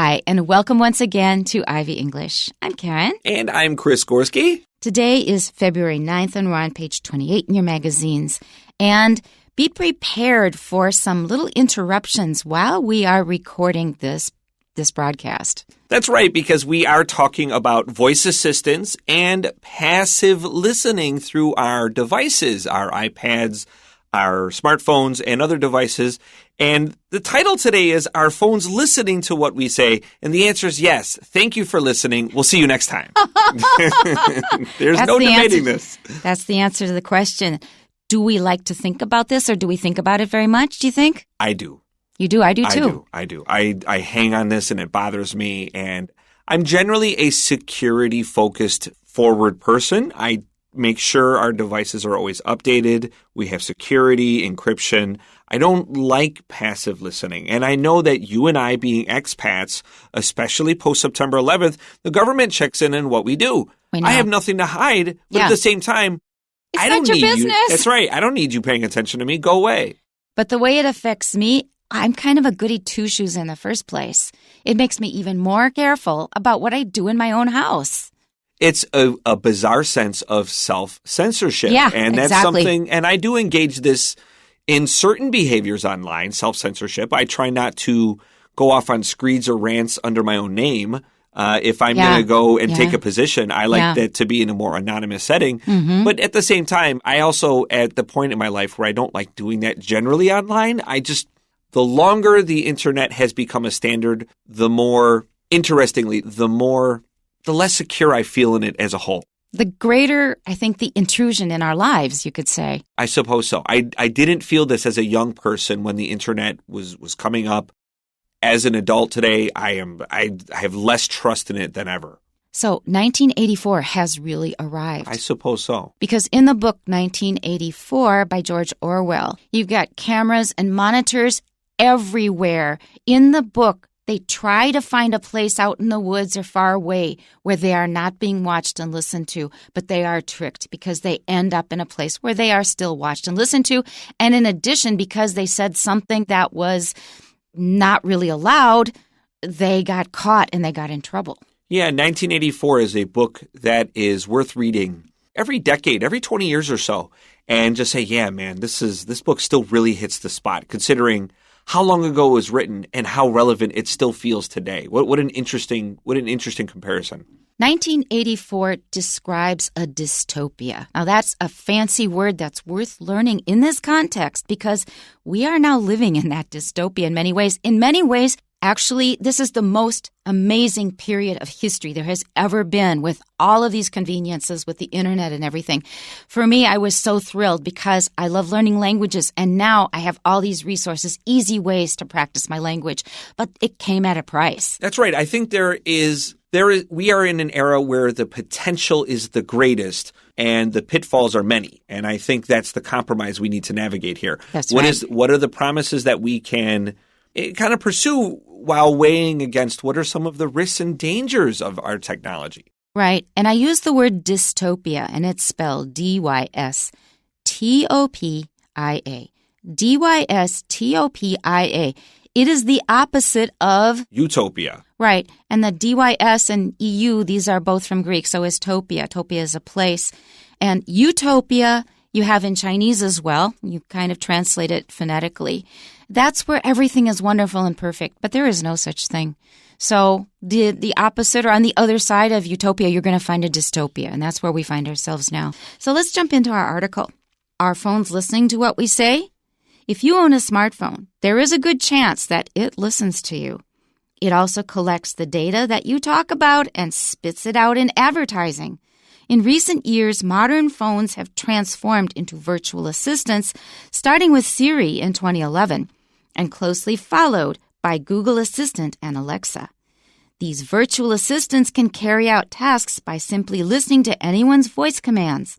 Hi, and welcome once again to Ivy English. I'm Karen. And I'm Chris Gorski. Today is February 9th, and we're on page 28 in your magazines. And be prepared for some little interruptions while we are recording this broadcast. That's right, because we are talking about voice assistants and passive listening through our devices, our iPads, our smartphones, and other devices. And the title today is, Are Phones Listening to What We Say? And the answer is yes. Thank you for listening. We'll see you next time. There's no debating this. That's the answer to the question. Do we like to think about this, or do we think about it very much, do you think? I do. You do? I do too. I do. I hang on this and it bothers me. And I'm generally a security-focused forward person. I make sure our devices are always updated. We have security, encryption. I don't like passive listening. And I know that you and I, being expats, especially post-September 11th, the government checks in on what we do. I have nothing to hide, but at the same time, I don't need you. That's right. I don't need you paying attention to me. Go away. But the way it affects me, I'm kind of a goody two-shoes in the first place. It makes me even more careful about what I do in my own house. It's a bizarre sense of self-censorship. Yeah, and that's something, and I do engage this in certain behaviors online, self-censorship. I try not to go off on screeds or rants under my own name. If I'm going to go and take a position, I like that to be in a more anonymous setting. Mm-hmm. But at the same time, I also, at the point in my life where I don't like doing that generally online, the longer the internet has become a standard, the more, interestingly, the less secure I feel in it as a whole. The greater, I think, the intrusion in our lives, you could say. I suppose so. I didn't feel this as a young person when the internet was coming up. As an adult today, I have less trust in it than ever. So 1984 has really arrived. I suppose so. Because in the book 1984 by George Orwell, you've got cameras and monitors everywhere. In the book, they try to find a place out in the woods or far away where they are not being watched and listened to, but they are tricked because they end up in a place where they are still watched and listened to. And in addition, because they said something that was not really allowed, they got caught and they got in trouble. Yeah, 1984 is a book that is worth reading every decade, every 20 years or so, and just say, yeah, man, this book still really hits the spot, considering how long ago it was written and how relevant it still feels today. What an interesting comparison. 1984 describes a dystopia. Now, that's a fancy word that's worth learning in this context because we are now living in that dystopia in many ways. In many ways, actually, this is the most amazing period of history there has ever been with all of these conveniences with the internet and everything. For me, I was so thrilled because I love learning languages, and now I have all these resources, easy ways to practice my language. But it came at a price. That's right. I think we are in an era where the potential is the greatest and the pitfalls are many. And I think that's the compromise we need to navigate here. That's right. What are the promises that we can kind of pursue while weighing against what are some of the risks and dangers of our technology? Right. And I use the word dystopia, and it's spelled D-Y-S-T-O-P-I-A. D-Y-S-T-O-P-I-A. It is the opposite of utopia. Right. And the D-Y-S and EU, these are both from Greek. So is topia. Topia is a place. And utopia you have in Chinese as well. You kind of translate it phonetically. That's where everything is wonderful and perfect, but there is no such thing. So the opposite, or on the other side of utopia, you're going to find a dystopia, and that's where we find ourselves now. So let's jump into our article. Are phones listening to what we say? If you own a smartphone, there is a good chance that it listens to you. It also collects the data that you talk about and spits it out in advertising. In recent years, modern phones have transformed into virtual assistants, starting with Siri in 2011, and closely followed by Google Assistant and Alexa. These virtual assistants can carry out tasks by simply listening to anyone's voice commands.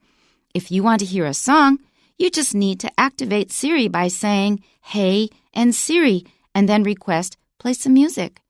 If you want to hear a song, you just need to activate Siri by saying, "Hey," and Siri, and then request, "Play some music."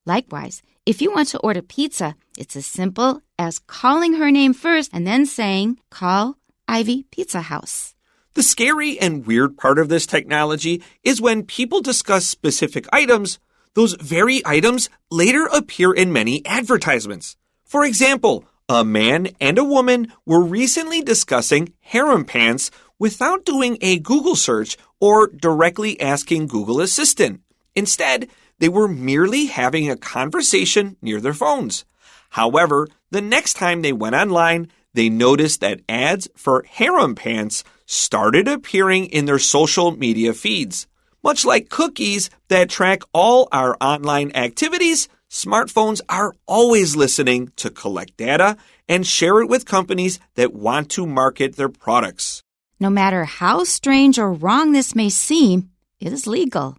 Likewise, if you want to order pizza, it's as simple as calling her name first and then saying, "Call Ivy Pizza House." The scary and weird part of this technology is when people discuss specific items, those very items later appear in many advertisements. For example, a man and a woman were recently discussing harem pants without doing a Google search or directly asking Google Assistant. Instead, they were merely having a conversation near their phones. However, the next time they went online, they noticed that ads for harem pants started appearing in their social media feeds. Much like cookies that track all our online activities, smartphones are always listening to collect data and share it with companies that want to market their products. No matter how strange or wrong this may seem, it is legal.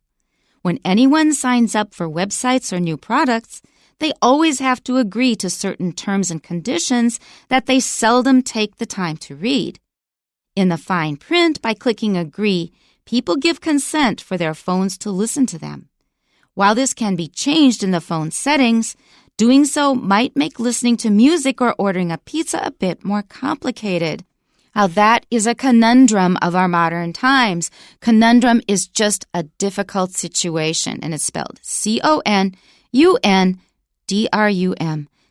When anyone signs up for websites or new products, they always have to agree to certain terms and conditions that they seldom take the time to read. In the fine print, by clicking agree, people give consent for their phones to listen to them. While this can be changed in the phone settings, doing so might make listening to music or ordering a pizza a bit more complicated. Now, that is a conundrum of our modern times. Conundrum is just a difficult situation, and it's spelled C-O-N-U-N-D-R-U-M.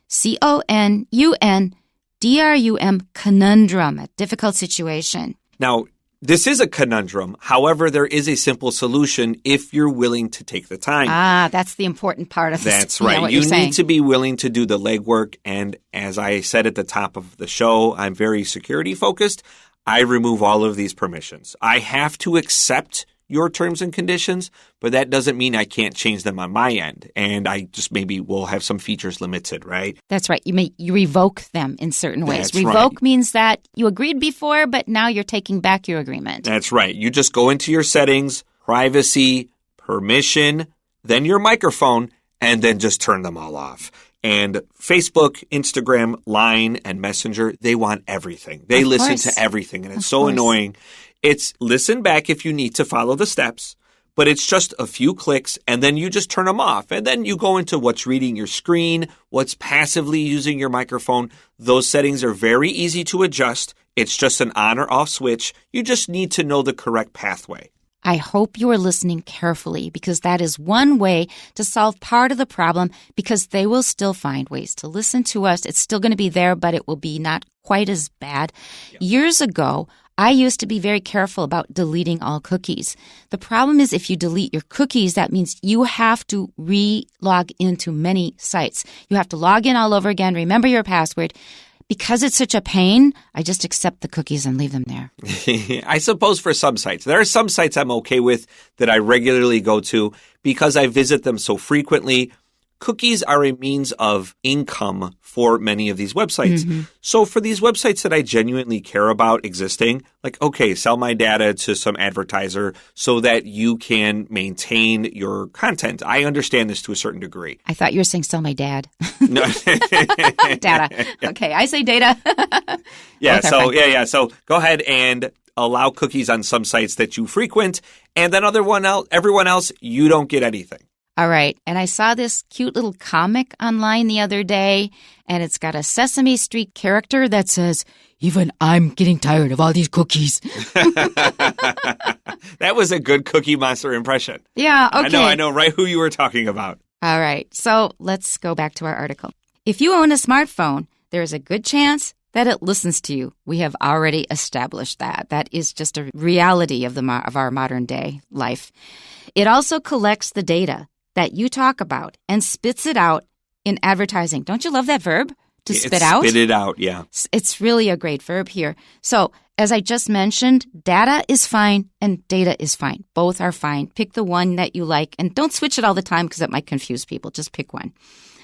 C-O-N-U-N-D-R-U-M, conundrum, a difficult situation. Now, this is a conundrum. However, there is a simple solution if you're willing to take the time. That's the important part of this. That's right. You need to be willing to do the legwork. And as I said at the top of the show, I'm very security focused. I remove all of these permissions. I have to accept your terms and conditions, but that doesn't mean I can't change them on my end. And I just maybe will have some features limited, right? That's right. You revoke them in certain ways. That's revoke right. Means that you agreed before, but now you're taking back your agreement. That's right. You just go into your settings, privacy, permission, then your microphone, and then just turn them all off. And Facebook, Instagram, Line, and Messenger, they want everything. They listen to everything, and it's so annoying. It's listen back if you need to follow the steps, but it's just a few clicks, and then you just turn them off. And then you go into what's reading your screen, what's passively using your microphone. Those settings are very easy to adjust. It's just an on or off switch. You just need to know the correct pathway. I hope you are listening carefully, because that is one way to solve part of the problem, because they will still find ways to listen to us. It's still going to be there, but it will be not quite as bad. Yep. Years ago, I used to be very careful about deleting all cookies. The problem is if you delete your cookies, that means you have to re-log into many sites. You have to log in all over again, remember your password. Because it's such a pain, I just accept the cookies and leave them there. I suppose for some sites. There are some sites I'm okay with that I regularly go to because I visit them so frequently. Cookies are a means of income for many of these websites. Mm-hmm. So for these websites that I genuinely care about existing, like, okay, sell my data to some advertiser so that you can maintain your content. I understand this to a certain degree. I thought you were saying sell my dad. No. Data. Okay, I say data. Yeah, so go ahead and allow cookies on some sites that you frequent, and then everyone else, you don't get anything. All right. And I saw this cute little comic online the other day, and it's got a Sesame Street character that says, "Even I'm getting tired of all these cookies." That was a good Cookie Monster impression. Yeah, okay. I know right who you were talking about. All right. So let's go back to our article. If you own a smartphone, there is a good chance that it listens to you. We have already established that. That is just a reality of our modern day life. It also collects the data that you talk about and spits it out in advertising. Don't you love that verb? To spit out? Spit it out, yeah. It's really a great verb here. So, as I just mentioned, data is fine and data is fine. Both are fine. Pick the one that you like, and don't switch it all the time because it might confuse people. Just pick one.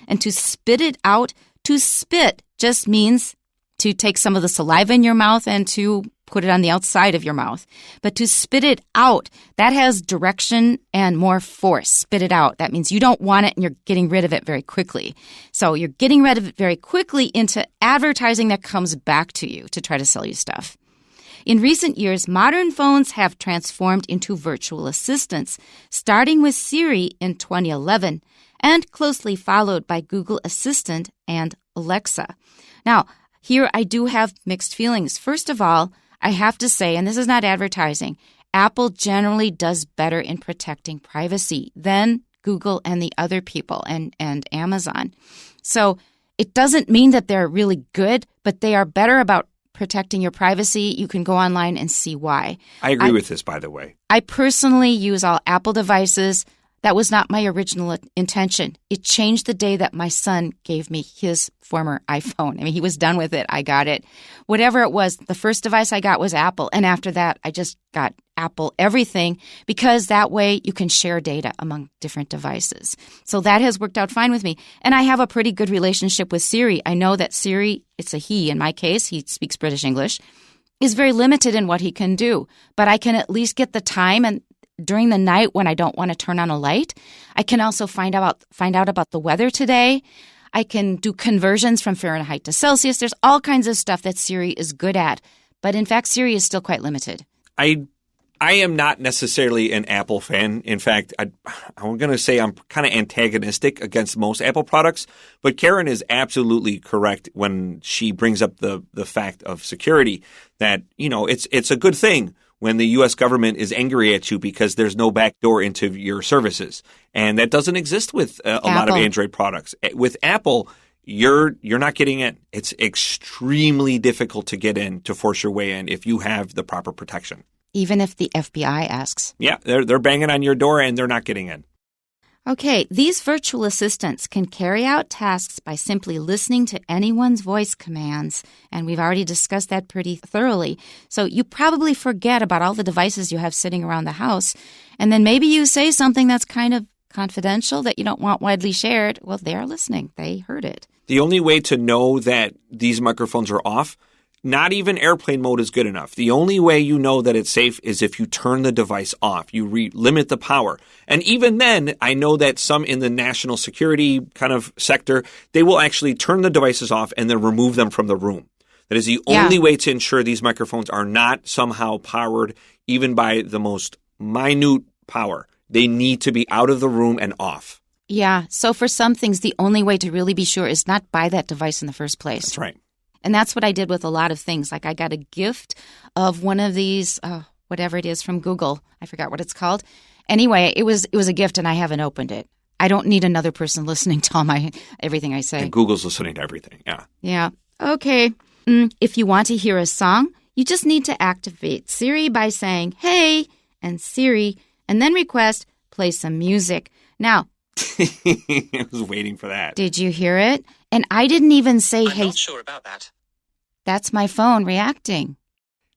And to spit it out, to spit just means to take some of the saliva in your mouth and to put it on the outside of your mouth. But to spit it out, that has direction and more force. Spit it out. That means you don't want it and you're getting rid of it very quickly. So you're getting rid of it very quickly into advertising that comes back to you to try to sell you stuff. In recent years, modern phones have transformed into virtual assistants, starting with Siri in 2011 and closely followed by Google Assistant and Alexa. Now, here I do have mixed feelings. First of all, I have to say, and this is not advertising, Apple generally does better in protecting privacy than Google and the other people and Amazon. So it doesn't mean that they're really good, but they are better about protecting your privacy. You can go online and see why. I agree with this, by the way. I personally use all Apple devices. That was not my original intention. It changed the day that my son gave me his former iPhone. I mean, he was done with it. I got it. Whatever it was, the first device I got was Apple. And after that, I just got Apple everything because that way you can share data among different devices. So that has worked out fine with me. And I have a pretty good relationship with Siri. I know that Siri, it's a he in my case, he speaks British English, is very limited in what he can do. But I can at least get the time and during the night when I don't want to turn on a light. I can also find out about the weather today. I can do conversions from Fahrenheit to Celsius. There's all kinds of stuff that Siri is good at. But in fact, Siri is still quite limited. I am not necessarily an Apple fan. In fact, I'm going to say I'm kind of antagonistic against most Apple products. But Karen is absolutely correct when she brings up the fact of security that, it's a good thing when the U.S. government is angry at you because there's no backdoor into your services. And that doesn't exist with a lot of Android products. With Apple, you're not getting in. It's extremely difficult to get in, to force your way in if you have the proper protection. Even if the FBI asks. Yeah, they're banging on your door and they're not getting in. Okay, these virtual assistants can carry out tasks by simply listening to anyone's voice commands, and we've already discussed that pretty thoroughly. So you probably forget about all the devices you have sitting around the house, and then maybe you say something that's kind of confidential that you don't want widely shared. Well, they're listening. They heard it. The only way to know that these microphones are off, not even airplane mode is good enough. The only way you know that it's safe is if you turn the device off. You limit the power. And even then, I know that some in the national security kind of sector, they will actually turn the devices off and then remove them from the room. That is the only way to ensure these microphones are not somehow powered, even by the most minute power. They need to be out of the room and off. Yeah. So for some things, the only way to really be sure is not buy that device in the first place. That's right. And that's what I did with a lot of things. Like I got a gift of one of these, whatever it is from Google. I forgot what it's called. Anyway, it was a gift and I haven't opened it. I don't need another person listening to everything I say. And Google's listening to everything, yeah. Yeah. Okay. If you want to hear a song, you just need to activate Siri by saying, hey, and Siri, and then request, play some music. Now, I was waiting for that. Did you hear it? And I didn't even say, hey. I'm not sure about that. That's my phone reacting.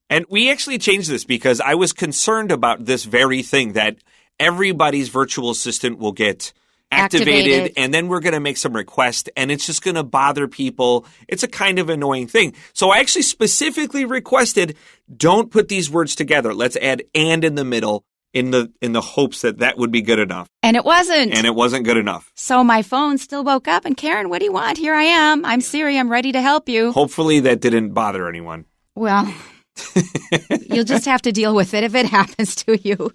And we actually changed this because I was concerned about this very thing, that everybody's virtual assistant will get activated and then we're going to make some request and it's just going to bother people. It's a kind of annoying thing. So I actually specifically requested, don't put these words together. Let's add and in the middle. In the hopes that would be good enough. And it wasn't. And it wasn't good enough. So my phone still woke up and Karen, what do you want? Here I am. I'm Siri. I'm ready to help you. Hopefully that didn't bother anyone. Well, you'll just have to deal with it if it happens to you.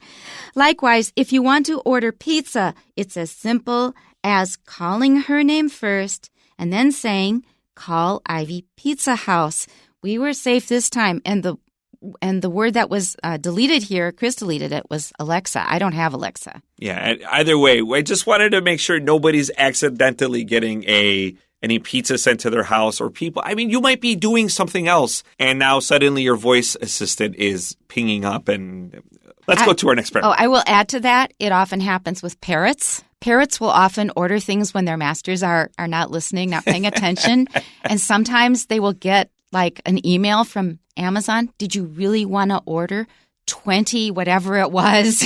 Likewise, if you want to order pizza, it's as simple as calling her name first and then saying, call Ivy Pizza House. We were safe this time. And the word that was deleted here, Chris deleted it, was Alexa. I don't have Alexa. Yeah, either way, I just wanted to make sure nobody's accidentally getting any pizza sent to their house or people. I mean, you might be doing something else, and now suddenly your voice assistant is pinging up. And let's go to our next paragraph. Oh, I will add to that. It often happens with parrots. Parrots will often order things when their masters are not listening, not paying attention. And sometimes they will get like an email from Amazon. Did you really want to order 20 whatever it was,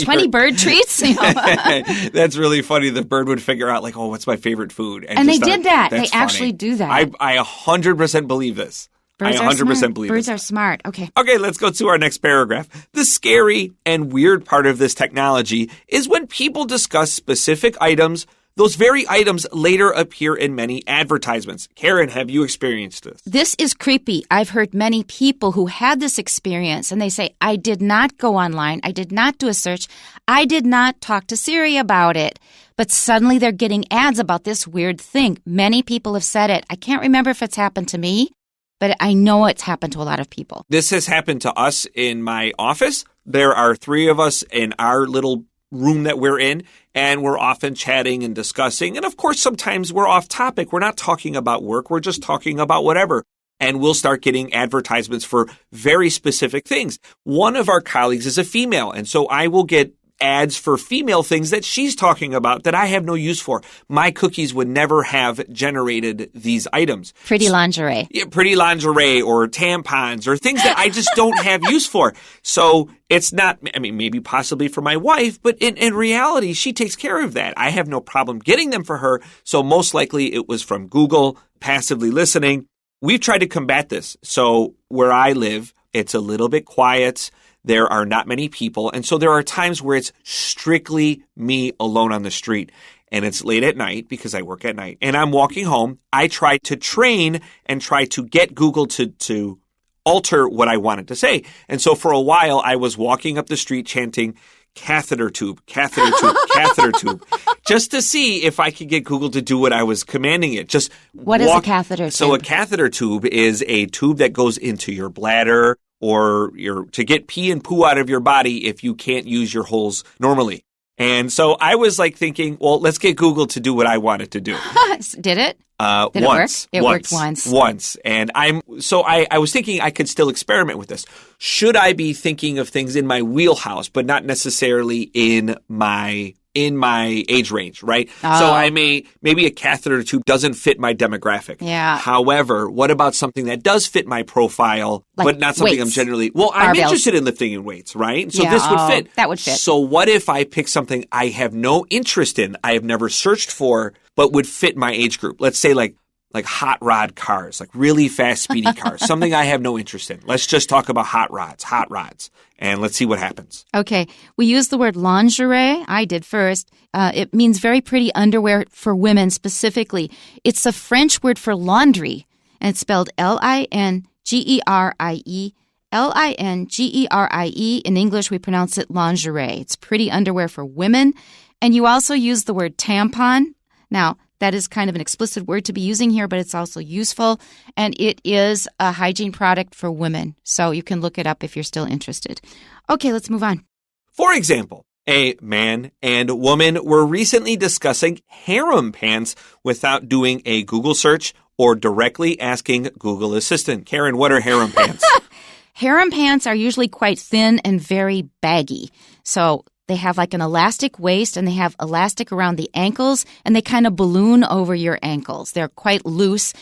20 bird treats? That's really funny. The bird would figure out like, oh, what's my favorite food? And they did that. They actually do that. I 100% believe this. Birds I 100% believe Birds this. are smart. Okay. Okay, let's go to our next paragraph. The scary and weird part of this technology is when people discuss specific items. Those very items later appear in many advertisements. Karen, have you experienced this? This is creepy. I've heard many people who had this experience, and they say, I did not go online. I did not do a search. I did not talk to Siri about it. But suddenly they're getting ads about this weird thing. Many people have said it. I can't remember if it's happened to me, but I know it's happened to a lot of people. This has happened to us in my office. There are 3 of us in our little room that we're in, and we're often chatting and discussing. And of course, sometimes we're off topic. We're not talking about work. We're just talking about whatever. And we'll start getting advertisements for very specific things. One of our colleagues is a female, and so I will get ads for female things that she's talking about that I have no use for. My cookies would never have generated these items. Pretty lingerie. Yeah, pretty lingerie or tampons or things that I just don't have use for. So it's not, I mean, maybe possibly for my wife, but in reality, she takes care of that. I have no problem getting them for her. So most likely it was from Google passively listening. We've tried to combat this. So where I live, it's a little bit quiet. There are not many people. And so there are times where it's strictly me alone on the street. And it's late at night because I work at night. And I'm walking home. I try to train and try to get Google to alter what I wanted to say. And so for a while, I was walking up the street chanting, catheter tube, catheter tube, catheter tube, just to see if I could get Google to do what I was commanding it. Just What is a catheter tube? So a catheter tube is a tube that goes into your bladder or to get pee and poo out of your body if you can't use your holes normally. And so I was like thinking, well, let's get Google to do what I wanted to do. Did it? Did once. It worked once. Once. And I was thinking I could still experiment with this. Should I be thinking of things in my wheelhouse, but not necessarily in my age range, right? Oh. So maybe a catheter tube doesn't fit my demographic. Yeah. However, what about something that does fit my profile, but not something weights. I'm generally, I'm interested in lifting in weights, right? So this would fit. That would fit. So what if I pick something I have no interest in, I have never searched for, but would fit my age group? Let's say like hot rod cars, like really fast, speedy cars, something I have no interest in. Let's just talk about hot rods, and let's see what happens. Okay. We use the word lingerie. I did first. It means very pretty underwear for women specifically. It's a French word for laundry, and it's spelled Lingerie. Lingerie. In English, we pronounce it lingerie. It's pretty underwear for women. And you also use the word tampon. Now, that is kind of an explicit word to be using here, but it's also useful. And it is a hygiene product for women. So you can look it up if you're still interested. Okay, let's move on. For example, a man and woman were recently discussing harem pants without doing a Google search or directly asking Google Assistant. Karen, what are harem pants? Harem pants are usually quite thin and very baggy. So they have like an elastic waist and they have elastic around the ankles and they kind of balloon over your ankles. They're quite loose.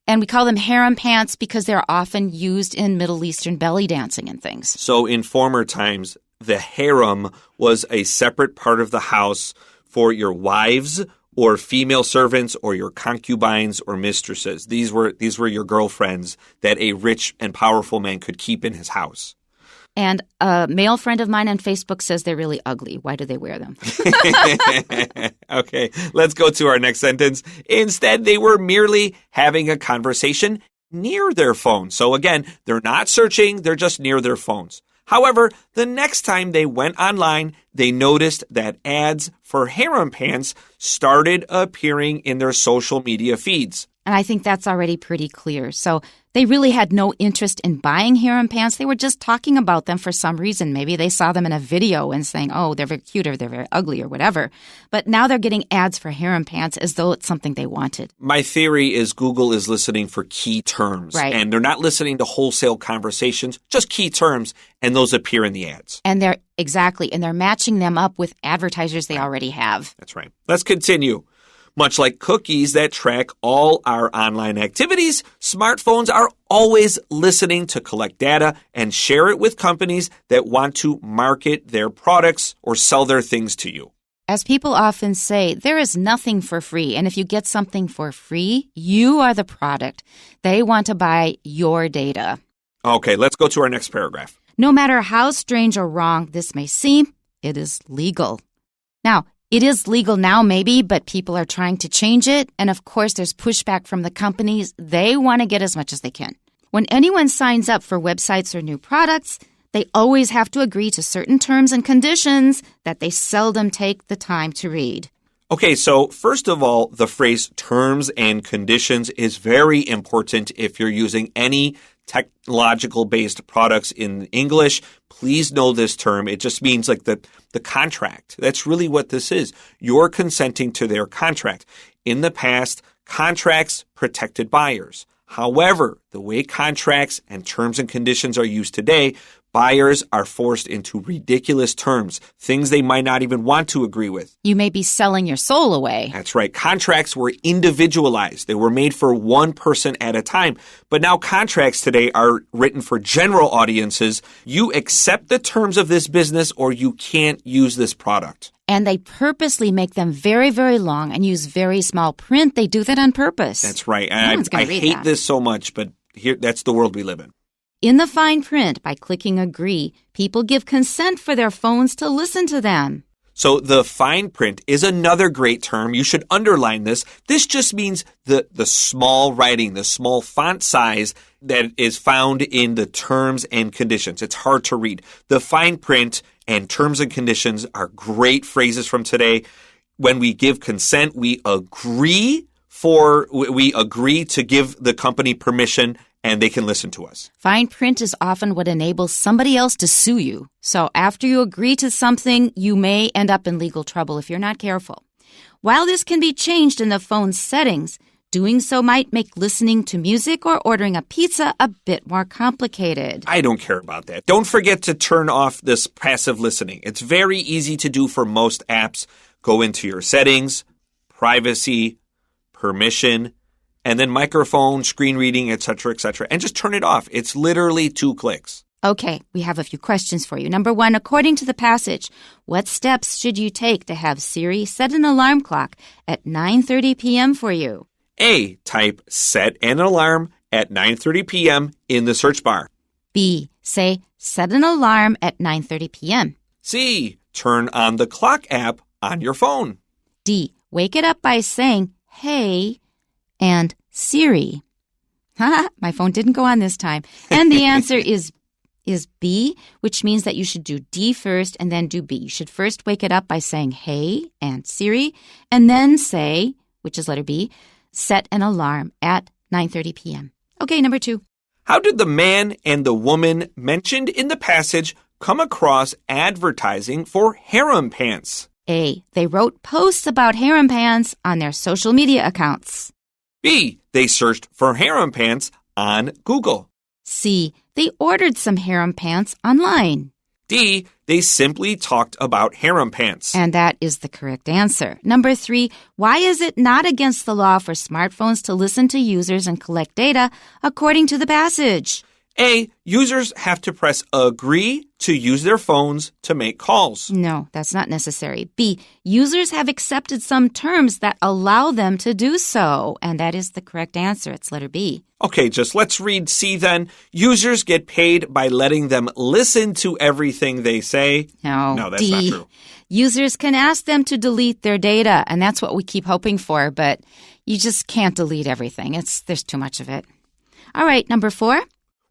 And we call them harem pants because they're often used in Middle Eastern belly dancing and things. So in former times, the harem was a separate part of the house for your wives or female servants or your concubines or mistresses. These were your girlfriends that a rich and powerful man could keep in his house. And a male friend of mine on Facebook says they're really ugly. Why do they wear them? Okay, let's go to our next sentence. Instead, they were merely having a conversation near their phone. So again, they're not searching, they're just near their phones. However, the next time they went online, they noticed that ads for harem pants started appearing in their social media feeds. And I think that's already pretty clear. So they really had no interest in buying harem pants. They were just talking about them for some reason. Maybe they saw them in a video and saying, oh, they're very cute or they're very ugly or whatever. But now they're getting ads for harem pants as though it's something they wanted. My theory is Google is listening for key terms. Right. And they're not listening to wholesale conversations, just key terms, and those appear in the ads. And they're matching them up with advertisers they already have. That's right. Let's continue. Much like cookies that track all our online activities, smartphones are always listening to collect data and share it with companies that want to market their products or sell their things to you. As people often say, there is nothing for free. And if you get something for free, you are the product. They want to buy your data. Okay, let's go to our next paragraph. No matter how strange or wrong this may seem, it is legal. Now, it is legal now, maybe, but people are trying to change it. And of course, there's pushback from the companies. They want to get as much as they can. When anyone signs up for websites or new products, they always have to agree to certain terms and conditions that they seldom take the time to read. Okay, so first of all, the phrase terms and conditions is very important if you're using any technological-based products in English. Please know this term. It just means like the contract. That's really what this is. You're consenting to their contract. In the past, contracts protected buyers. However, the way contracts and terms and conditions are used today, buyers are forced into ridiculous terms, things they might not even want to agree with. You may be selling your soul away. That's right. Contracts were individualized. They were made for one person at a time. But now contracts today are written for general audiences. You accept the terms of this business or you can't use this product. And they purposely make them very, very long and use very small print. They do that on purpose. That's right. And I hate this so much, but that's the world we live in. In the fine print, by clicking agree, people give consent for their phones to listen to them. So the fine print is another great term. You should underline this. This just means the small writing, the small font size that is found in the terms and conditions. It's hard to read. The fine print and terms and conditions are great phrases from today. When we give consent, we agree to give the company permission and they can listen to us. Fine print is often what enables somebody else to sue you. So after you agree to something, you may end up in legal trouble if you're not careful. While this can be changed in the phone's settings, doing so might make listening to music or ordering a pizza a bit more complicated. I don't care about that. Don't forget to turn off this passive listening. It's very easy to do for most apps. Go into your settings, privacy, permission, and then microphone, screen reading, etc., and just turn it off. It's literally 2 clicks. Okay, we have a few questions for you. Number 1, according to the passage, what steps should you take to have Siri set an alarm clock at 9:30 p.m. for you? A, type set an alarm at 9:30 p.m. in the search bar. B, say set an alarm at 9:30 p.m. C, turn on the clock app on your phone. D, wake it up by saying, hey, and Siri. My phone didn't go on this time. And the answer is B, which means that you should do D first and then do B. You should first wake it up by saying, hey, and Siri, and then say, which is letter B, set an alarm at 9:30 p.m. Okay, number 2. How did the man and the woman mentioned in the passage come across advertising for harem pants? A, they wrote posts about harem pants on their social media accounts. B, they searched for harem pants on Google. C, they ordered some harem pants online. D, they simply talked about harem pants. And that is the correct answer. Number 3, why is it not against the law for smartphones to listen to users and collect data according to the passage? A, users have to press agree to use their phones to make calls. No, that's not necessary. B, users have accepted some terms that allow them to do so. And that is the correct answer. It's letter B. Okay, just let's read C then. Users get paid by letting them listen to everything they say. No, that's D. not true. Users can ask them to delete their data, and that's what we keep hoping for, but you just can't delete everything. There's too much of it. All right, number 4.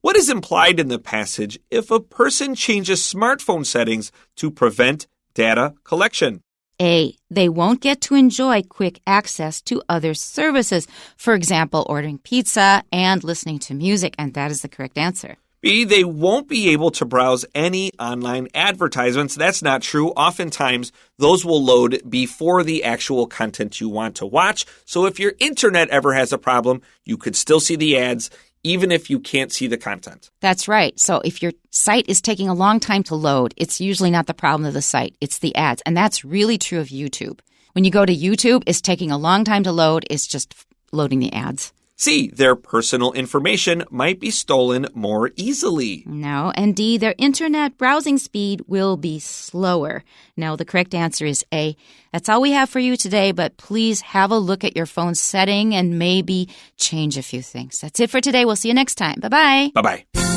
What is implied in the passage if a person changes smartphone settings to prevent data collection? A, they won't get to enjoy quick access to other services. For example, ordering pizza and listening to music, and that is the correct answer. B, they won't be able to browse any online advertisements. That's not true. Oftentimes, those will load before the actual content you want to watch. So if your internet ever has a problem, you could still see the ads even if you can't see the content. That's right. So if your site is taking a long time to load, it's usually not the problem of the site. It's the ads. And that's really true of YouTube. When you go to YouTube, it's taking a long time to load. It's just loading the ads. C, their personal information might be stolen more easily. No. And D, their internet browsing speed will be slower. No, the correct answer is A. That's all we have for you today, but please have a look at your phone setting and maybe change a few things. That's it for today. We'll see you next time. Bye-bye. Bye-bye.